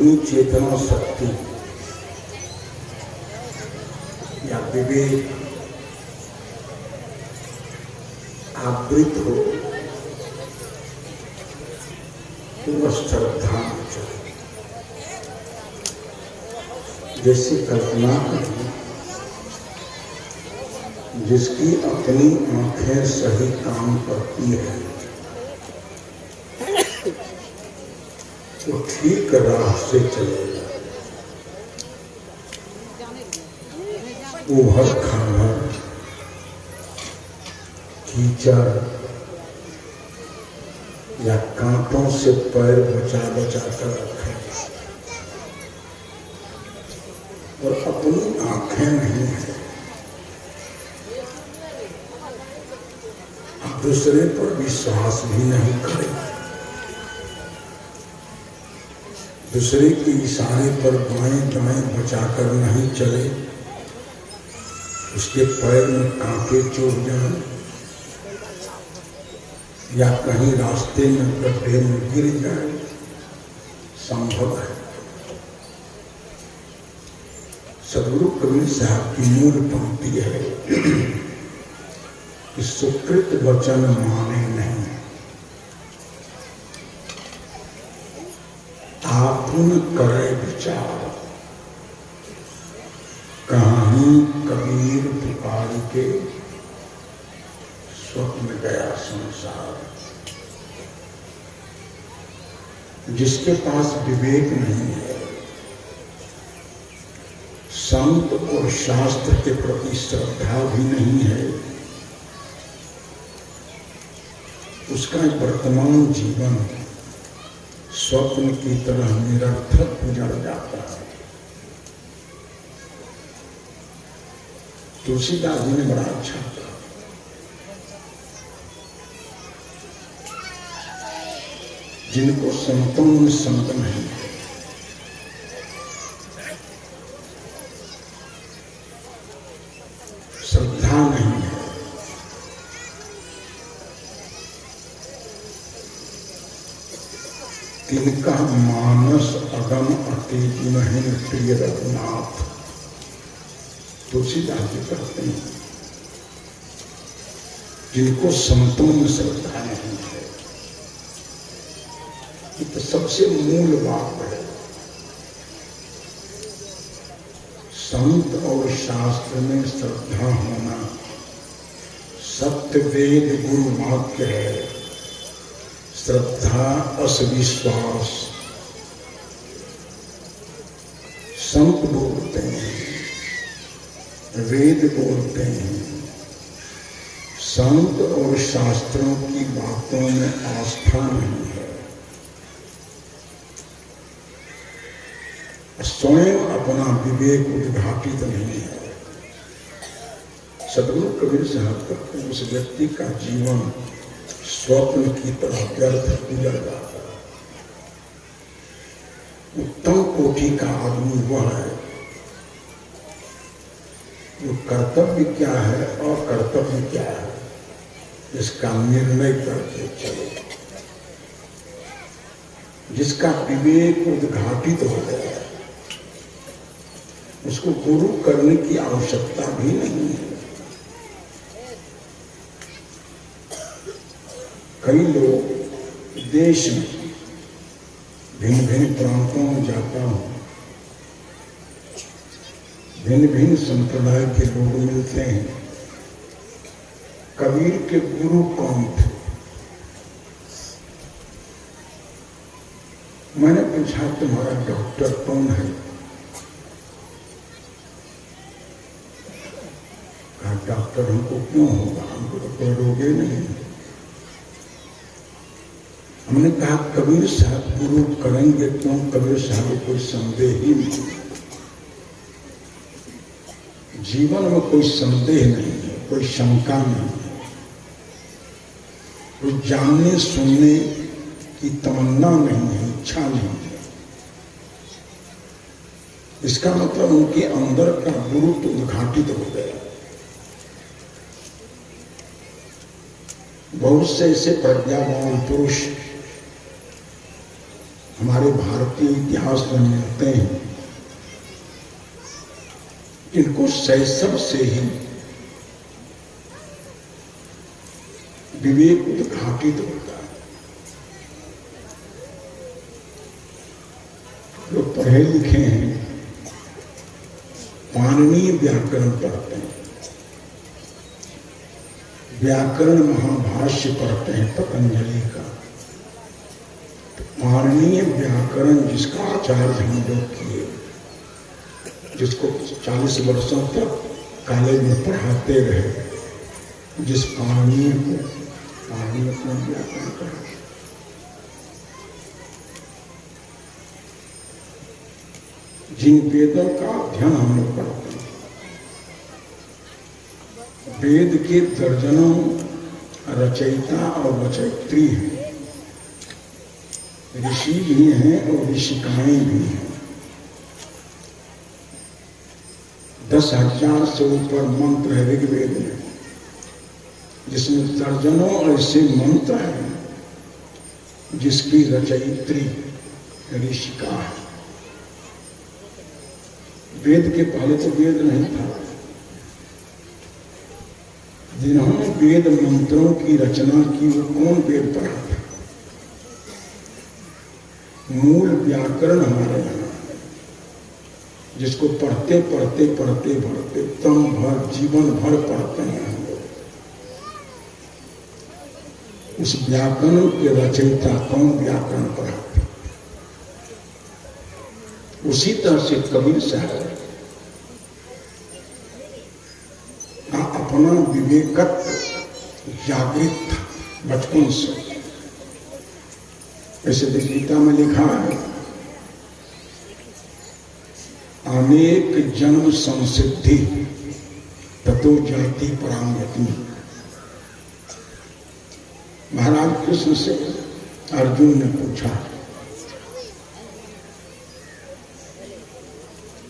चेतना शक्ति या विवेक आवृत हो तो वह श्रद्धा में चले। जैसे कल्पना करें, जिसकी अपनी आंखें सही काम करती है तो ठीक राह से चलेगा। उभर खाभर कीचड़ या कांटों से पैर बचा बचा कर रखेगा और अपनी आंखें नहीं है, अब दूसरे पर विश्वास भी नहीं करेगा। दूसरे के इशारे पर बाएं दाएं बचाकर नहीं चले, उसके पैर में कांटे चुभ जाए या कहीं रास्ते में गड्ढे में गिर जाए, संभव है। सदगुरु कबीर साहब की मूल पंक्ति है कि सुकृत वचन माने नहीं, आपुन करे विचार। कहीं कबीर पुकार के स्वप्न गया संसार। जिसके पास विवेक नहीं है, संत और शास्त्र के प्रति श्रद्धा भी नहीं है, उसका वर्तमान जीवन स्वप्न की तरह निरर्थक गुजर जाता है। तुलसीदास जी ने बड़ा अच्छा कहा, जिनको संतों में संत नहीं है, श्रद्धा नहीं है, तिनका मानस अगम अति गुणहीन प्रिय रघुनाथ। तुलसीदास जी कहते हैं, जिनको संतों में श्रद्धा नहीं है, ये तो सबसे मूल बात है। संत और शास्त्र में श्रद्धा होना सत्य वेद गुरु वाक्य है। श्रद्धा असविश्वास। संत बोलते हैं, वेद बोलते हैं, संत और शास्त्रों की बातों में आस्था नहीं है, स्वयं अपना विवेक उद्घाटित नहीं है। सदगुरु कबीर साहब कहते हैं, उस व्यक्ति का जीवन स्वप्न की तरह व्यर्थ गुजर जाता है। उत्तम कोटि का आदमी वह है जो कर्तव्य क्या है और कर्तव्य क्या है इसका निर्णय करके चले, जिसका विवेक उद्घाटित हो गया है, उसको गुरु करने की आवश्यकता भी नहीं है। कई लोग देश में भिन्न भिन्न प्रांतों में जाता हूं, भिन्न भिन्न संप्रदाय के लोग मिलते हैं। कबीर के गुरु कौन थे? मैंने पूछा, तुम्हारा डॉक्टर कौन है? कहा, डॉक्टर हमको क्यों होगा, हमको तो कोई रोग ही नहीं है। हमने कहा, कबीर साहब गुरु करेंगे क्यों? कबीर साहब को कोई संदेह ही नहीं, जीवन में कोई संदेह नहीं है, कोई शंका नहीं है, कोई जानने सुनने की तमन्ना नहीं है, इच्छा नहीं है। इसका मतलब उनके अंदर का गुरु तो उद्घाटित हो गया। बहुत से ऐसे प्रज्ञावान पुरुष हमारे भारतीय इतिहास में मिलते हैं, इनको शैशव से ही विवेक उद्घाटित होता है। लोग पढ़े लिखे हैं, पाणिनीय व्याकरण पढ़ते हैं, व्याकरण महाभाष्य पढ़ते हैं पतंजलि का। पाणिनीय व्याकरण जिसका आचार्य हम लोग किए, जिसको 40 वर्षों तक कॉलेज में पढ़ाते रहे, जिस पाणिनीय को व्याकरण पढ़ा, जिन वेदों का अध्ययन हम लोग करते हैं, वेद के दर्जनों रचयिता और रचयित्री हैं, ऋषि भी हैं और ऋषिकाएं भी हैं। 10,000 से ऊपर मंत्र है ऋग्वेद में, जिसमें दर्जनों ऐसे मंत्र हैं जिसकी रचयित्री ऋषिका है। वेद के पहले तो वेद नहीं था। जिन्होंने वेद मंत्रों की रचना की वो कौन वेद पढ़ा था? मूल व्याकरण हमारे यहाँ, जिसको पढ़ते पढ़ते पढ़ते पढ़ते तम भर जीवन भर पढ़ते हैं हम लोग। उस व्याकरण के रचयिता कौन व्याकरण पढ़ाते? उसी तरह से कबीर साहब का अपना विवेकत्व जागृत था बचपन से। ऐसे गीता में लिखा है, अनेक जन्म संसिद्धि ततो जाति परांगति। महाराज कृष्ण से अर्जुन ने पूछा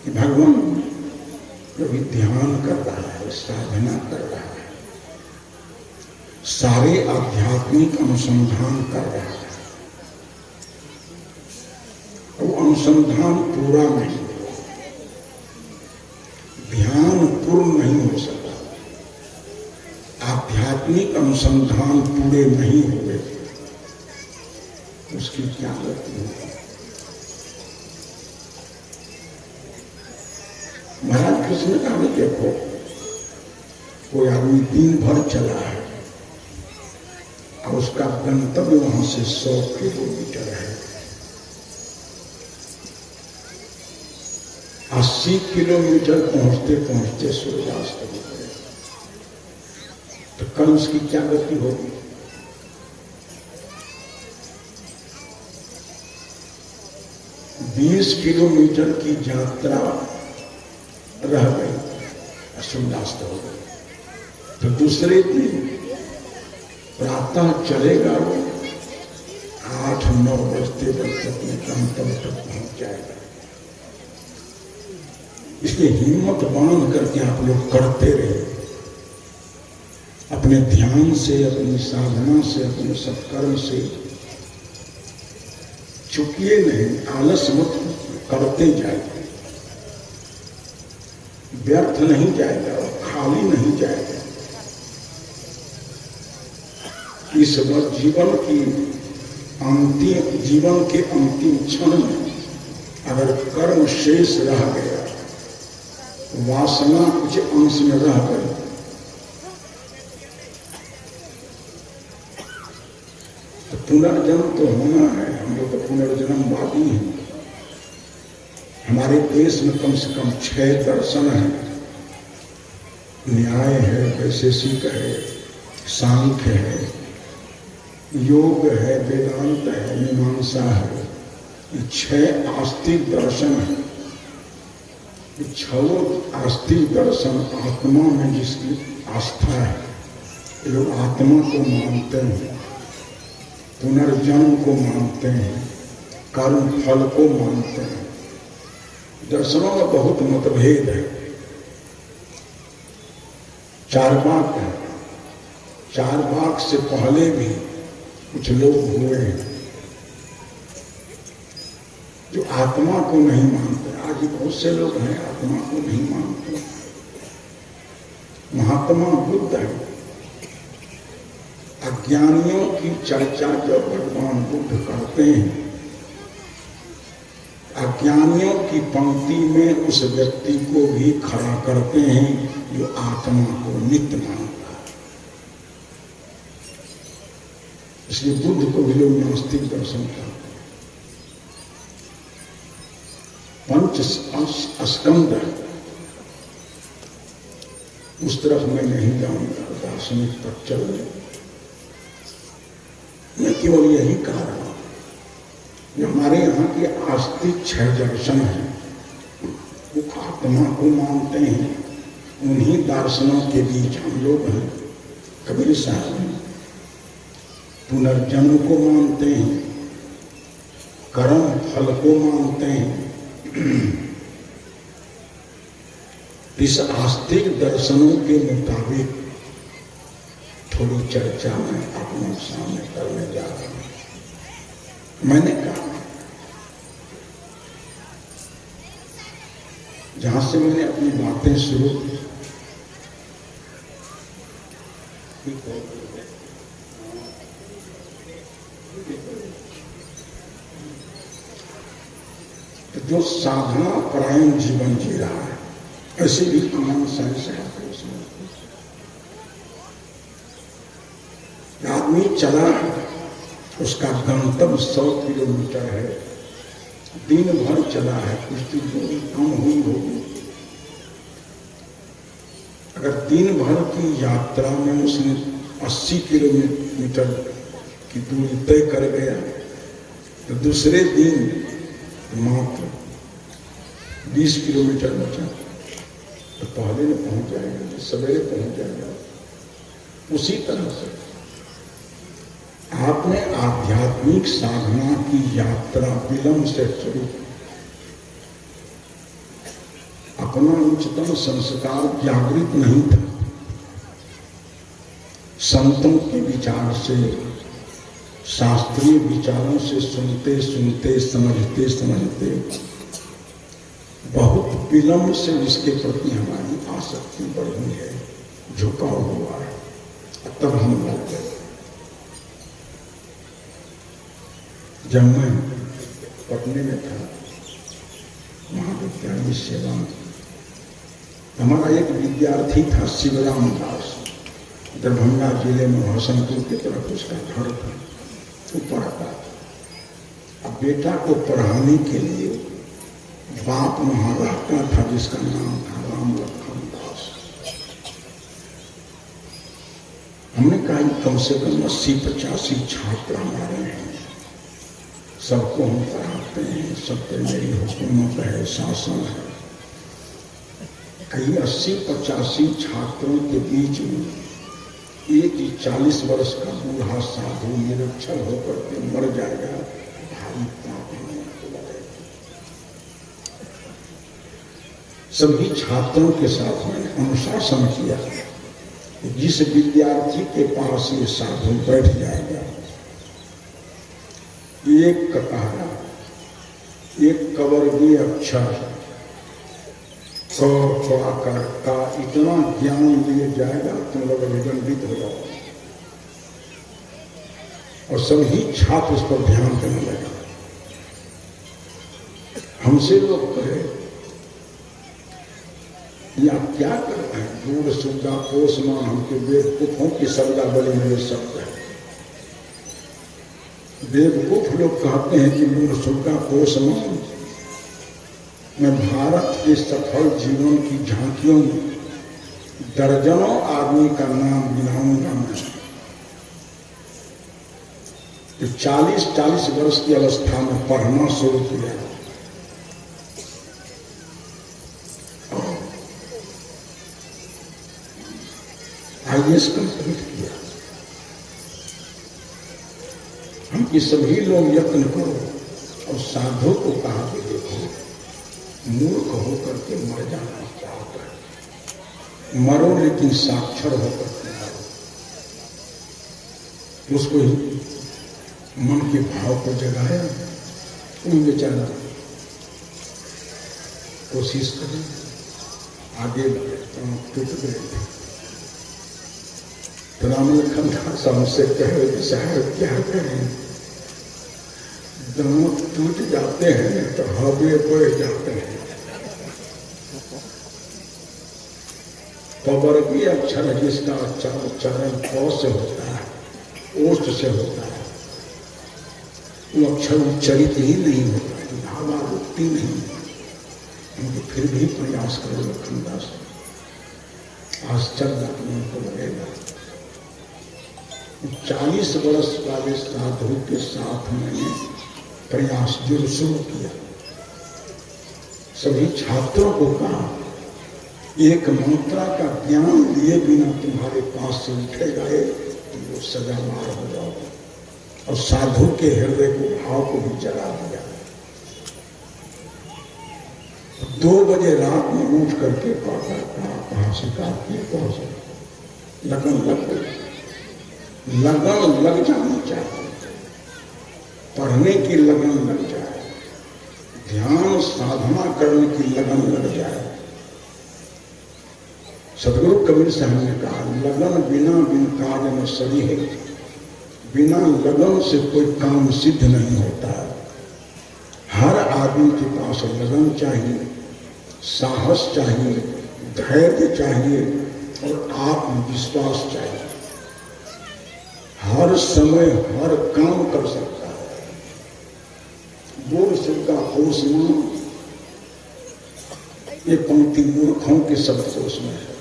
कि भगवान कभी ध्यान कर रहा है, साधना कर रहा है, सारे आध्यात्मिक अनुसंधान कर रहा है, वो अनुसंधान पूरा नहीं, ध्यान पूर्ण नहीं हो सका, आध्यात्मिक अनुसंधान पूरे नहीं हुए, उसकी क्या गति होगी? महाराज कृष्ण ने कहा, देखो कोई आदमी दिन भर चला है और उसका गंतव्य वहां से 100 किलोमीटर है, 80 किलोमीटर पहुंचते पहुंचते सूर्यास्त हो गए, तो कल उसकी क्या गति होगी? बीस किलोमीटर की यात्रा रह गई, सूर्यास्त हो गई, तो दूसरे दिन प्रातः चलेगा, वो 8-9 बजते बजते अपने गंतव्य तक पहुंच जाएगा। इसलिए हिम्मत बांध करके आप लोग करते रहे, अपने ध्यान से, अपनी साधना से, अपने सत्कर्म से चुकिए नहीं, आलस मत करते जाइए, व्यर्थ नहीं जाएगा, खाली नहीं जाएगा। इस वर्ष जीवन के अंतिम क्षण में अगर कर्म शेष रह गया, वासना कुछ अंश में रह गई, तो पुनर्जन्म तो होना है। हम लोग तो पुनर्जन्मवादी हैं। हमारे देश में कम से कम 6 दर्शन हैं, न्याय है, वैशेषिक है, सांख्य है, योग है, वेदांत है, मीमांसा है। ये 6 आस्तिक दर्शन है। ये 6 आस्तिक दर्शन आत्मा में जिसकी आस्था है, ये लोग आत्मा को मानते हैं, पुनर्जन्म को मानते हैं, कर्म फल को मानते हैं। दर्शनों में बहुत मतभेद है। चारवाक है, चारवाक से पहले भी कुछ लोग हुए हैं, जो आत्मा को नहीं मानते, आज बहुत से लोग हैं आत्मा को नहीं मानते। महात्मा बुद्ध है, अज्ञानियों की चर्चा जब भगवान बुद्ध करते हैं, अज्ञानियों की पंक्ति में उस व्यक्ति को भी खड़ा करते हैं जो आत्मा को नित्य मानता है। इसलिए बुद्ध को भी लोग नास्तिक दर्शन करते हैं। पंच स्कंद उस तरफ मैं नहीं जाऊंगा, दार्शनिक तक चल रहे, मैं केवल यही कह रहा हूं, जो हमारे यहाँ के आस्तिक 6 दर्शन है, वो आत्मा को मानते हैं। उन्हीं दर्शनों के बीच हम लोग हैं। कबीर साहब पुनर्जन्म को मानते हैं, कर्म फल को मानते हैं। इस आस्तिक दर्शनों के मुताबिक थोड़ी चर्चा मैं अपने सामने करने जा रहा हूं। मैंने कहा, जहां से मैंने अपनी बातें शुरू की, तो जो साधना परायण जीवन जी रहा है, ऐसे भी कॉमन सेंस है उसमें। आदमी चला, उसका गंतव्य 100 किलोमीटर है, दिन भर चला है, कुछ दूरी कम हुई होगी। अगर दिन भर की यात्रा में उसने 80 किलोमीटर की दूरी तय कर गया, तो दूसरे दिन मात्र 20 किलोमीटर बचा, तो पहले में पहुंच जाएगा, सवेरे पहुंच जाएगा। उसी तरह से आपने आध्यात्मिक साधना की यात्रा विलंब से शुरू, अपना उच्चतम संस्कार जागृत नहीं था। संतों के विचार से, शास्त्रीय विचारों से सुनते सुनते, समझते समझते बहुत विलंब से इसके प्रति हमारी आसक्ति बढ़ी है, झुकाव हुआ है। तब हम लग गए। जब मैं पटने में था, महाविद्यालय सेवा में, हमारा एक विद्यार्थी था शिवराम दास, दरभंगा जिले में हसनपुर की तरफ उसका घर था, वो पढ़ता। अब बेटा को पढ़ाने के लिए बाप वहां रहता था, जिसका नाम था राम लखन दास। हमने कहा कम से कम 80-85 छात्र हमारे हैं, सबको हम पढ़ाते हैं, सब पे मेरी हुकूमत है, शासन है। कई 80-85 छात्रों के बीच में एक ही 40 वर्ष का बूढ़ा साधु निरक्षर होकर के मर जाएगा, भारी पाप होने को लगेगा। सभी छात्रों के साथ मैंने अनुशासन किया, जिस विद्यार्थी के पास ये साधु बैठ जाएगा, एक कतारा, एक कवर्गीय अक्षर आकर का इतना ज्ञान दिए जाएगा, तुम लोग अभिगंडित हो जाओ। और सभी छात्र उस पर ध्यान देने लगा। हमसे लोग कहे, या क्या कर रहे हैं, दूर सुविधा पोषमान, हमके बेवकूफों की शब्दावली में शब्द है। बेवकूफ लोग कहते हैं कि मूल सुविधा पोषमान। मैं भारत के सफल जीवन की झांकियों में दर्जनों आदमी का नाम गिनाऊंगा मैं, जो 40-40 वर्ष की अवस्था में पढ़ना शुरू किया, IAS कंप्लीट किया। हम कि सभी लोग यत्न करो, और साधु को कहा कि देखो, मूर्ख होकर के मर जाना चाहता है, मरो लेकिन साक्षर होकर के मरो। उसको ही मन के भाव को जगाया, कोई बेचारा कोशिश करें, आगे बढ़े। तो टूट गए थे। तो राम लखन दास हमसे कहे कि साहब क्या करें, दांत टूट जाते हैं तो हवे बढ़ जाते हैं। पवर्गीय अक्षर जिसका उच्चारण क से होता है, ओष्ठ से होता है, वो अक्षर उच्चरित ही नहीं होता, धावा रुकती नहीं। उनको फिर भी प्रयास करो लखनदास, आश्चर्य अपने को लगेगा। 40 वर्ष वाले साधु के साथ मैंने प्रयास जो शुरू किया, सभी छात्रों को कहा, एक मंत्रा का ज्ञान लिए बिना तुम्हारे पास से उठेगा तो वो सजामार हो जाओगे। और साधु के हृदय को भाव को भी जला दिया। 2 बजे रात में उठ करके कहा स्वीकार किए, पहुंचे। लगन लग जानी चाहिए, पढ़ने की लगन लग जाए, ध्यान साधना करने की लगन लग जाए। सदगुरु कबीर साहब ने कहा, लगन बिना बिन काज न सही है। बिना लगन से कोई काम सिद्ध नहीं होता है। हर आदमी के पास लगन चाहिए, साहस चाहिए, धैर्य चाहिए और आत्मविश्वास चाहिए। हर समय हर काम कर सकता है। बोल का होशमान, ये पंक्ति मूर्खों के शब्दकोश में है।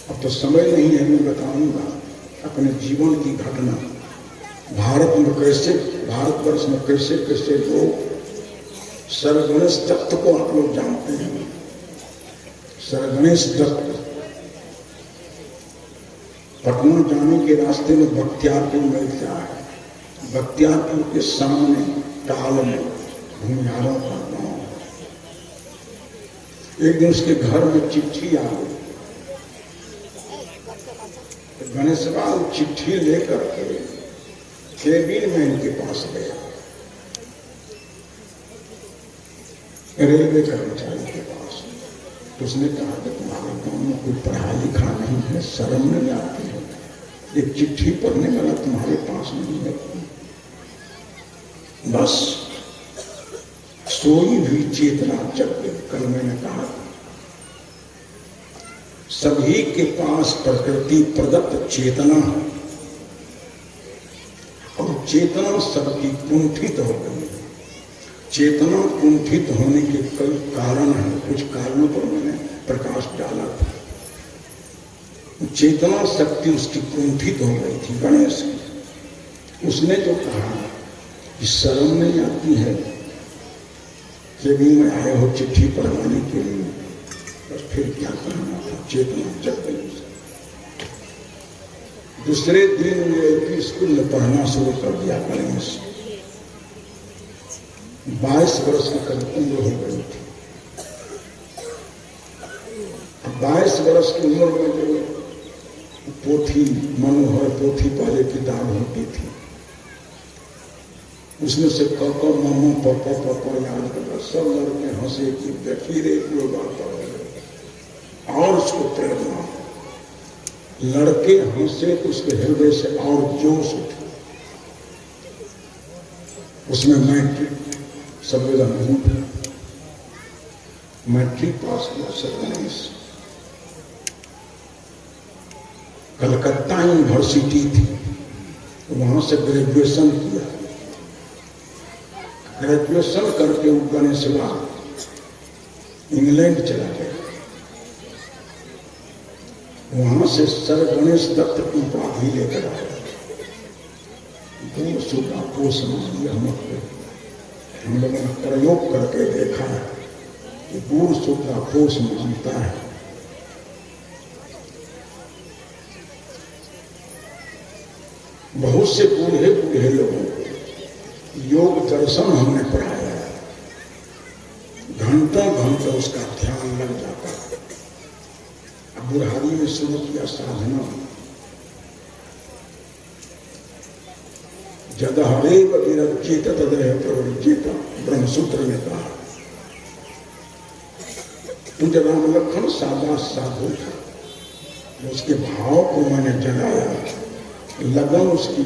अब तो समय नहीं है, मैं बताऊंगा अपने जीवन की घटना। भारतवर्ष में कैसे कैसे लोग सरगणेश दत्त को आप लोग जानते हैं। सरगणेश दत्त पटना जाने के रास्ते में बख्तियारपुर मिलता है। बख्तियारपुर के सामने टाल में भूमिहारों का गांव। एक दिन उसके घर में चिट्ठी आ गई। गणेशलाल चिट्ठी लेकर के केबिन में इनके पास गया, रेलवे कर्मचारी के पास। तो उसने कहा कि तुम्हारे गांव में कोई पढ़ा लिखा नहीं है, शर्म नहीं आती है, एक चिट्ठी पढ़ने वाला तुम्हारे पास नहीं है। बस सोई हुई चेतना जग गई। कल मैंने कहा सभी के पास प्रकृति प्रदत्त चेतना है और चेतना सबकी कुंठित हो गई। चेतना कुंठित होने के कई कारण हैं, कुछ कारणों पर मैंने प्रकाश डाला था। चेतना शक्ति उसकी कुंठित हो गई थी गणेश की। उसने जो कहा कि शर्म नहीं आती है कि भी मैं आया हो चिट्ठी पढ़वाने के लिए, बस फिर क्या करना था। चेतना जग गई। दूसरे दिन वो स्कूल में पढ़ना शुरू कर दिया गणेश। 22 वर्ष की करीब उम्र हो गई थी। 22 वर्ष की उम्र में जो पोथी, मनोहर पोथी पहले किताब होती थी, उसमें से काका मामा पापा पापा याद करता। सब लड़के हंसे कि देखी रे कोई बात और उसको प्रेरणा। लड़के हंसे तो उसके हृदय से और जोश उठे। उसमें मैट्रिक संविधान मैट्रिक पास किया। सरगणेश कलकत्ता यूनिवर्सिटी थी, वहां से ग्रेजुएशन किया। ग्रेजुएशन करके वो गणेशलाल इंग्लैंड चला गया। वहां से सर गणेश दत्त की उपाधि लेकर आया। दूर सुधा पोष मान लिया। हम लोगों ने प्रयोग करके देखा है कि दूर सुधा पोष मानता है। बहुत से बूढ़े बूढ़े लोगों को योग दर्शन हमने पढ़ाया है। घंटों घंटों उसका ध्यान लग जाता है। बुढ़ारी में शुरू किया साधना। जद हरेव विरचित तदय प्रवृचित, ब्रह्मसूत्र ने कहा पूज राम लखन सादा साधु था, उसके भाव को मैंने जगाया, लगन उसकी